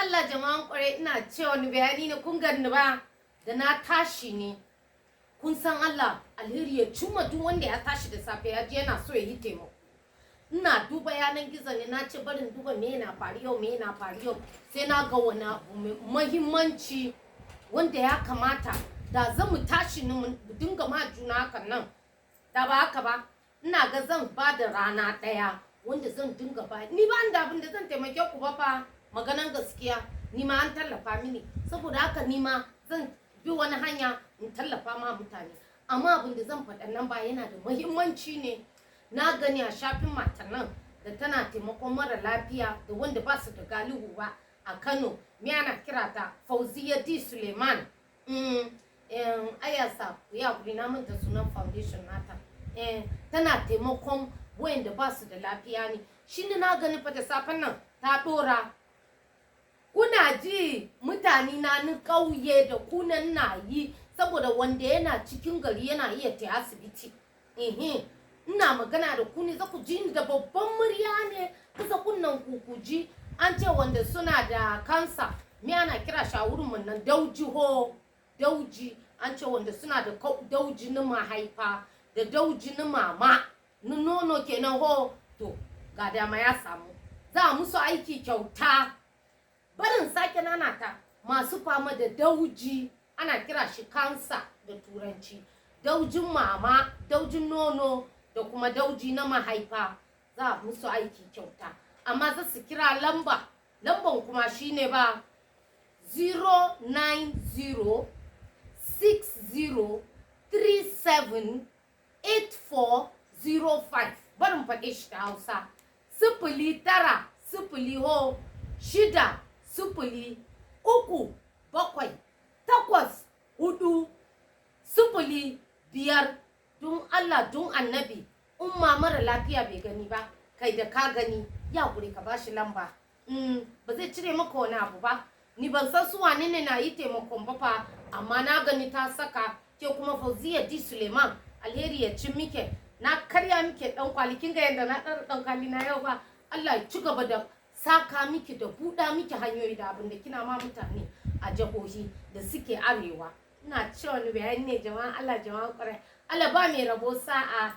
Allah jama'an kwarai ina cewa wani bayani ne kun ganni ba da na tashi ne kun san Allah alheri ya cimma duk wanda ya tashi da safe ya je yana so ya yi taimako ina duba yanan gizo ne na ce barin duba me yana faru yau sai na ga wani abu mai muhimmanci wanda ya kamata da zan mu tashi ne mu dinga ma juna hakan nan da ba haka ba ina ga zan ba da rana daya wanda zan dinga ba ni ba da abin da zan taimake ku ba fa maganan gaskiya ni ma an tallafa mini saboda haka ni ma zan bi wani hanya in tallafa ma mutane amma abin da zan faɗa nan ba yana da muhimmanci ne na gani a shafin matan nan da tana taimakon mara lafiya da wanda ba su da galihu ba a Kano me ana kira ta Fauziya D Suleiman ayasa ya kuri na manta sunan foundation nata tana taimakon wayanda ba su da lafiya ne shine na gani fa da safen nan ta dora kuna ji mutane na ni kauye da kunan na yi saboda wanda yana cikin gari yana iya ta asibiti ina magana da ku ne za ku ji ni da babban murya ne kusa kunnan ku ji an ce wanda suna da kansa me ana kira shawurin mun nan dauji an ce wanda suna da dauji na mahaifa da dauji na mama na nono kenan ho to ga dama ya samu za musu aiki kyauta barin sake nanata masu fama da dauji ana kira shi kansa da turanci daujin mama daujin nono da kuma dauji na mahaifa za musu aiki kyauta amma za su kira lamban kuma shine ba 09060378405 barin faɗe shi da Hausa 0906038405 don Allah don annabi umma mara lafiya bai gani ba kai da ka gani ya gure ka bashi lamba ba zai cire maka wani abu ba ni ban san su wane ne na yi taimakon ba fa amma na gani ta saka ke kuma Fauziya D Suleiman alheri ya ci mike na karya mike dan kwali kin ga yanda na dan kwali na yau ba Allah ya ci gaba da saka miki da buɗa miki hanyoyi da abin da kina ma mutane a jihohi da suke arewa ina cewa ni bayani ne jama'an Allah jama'an kwarai Allah ba mai rabo sa'a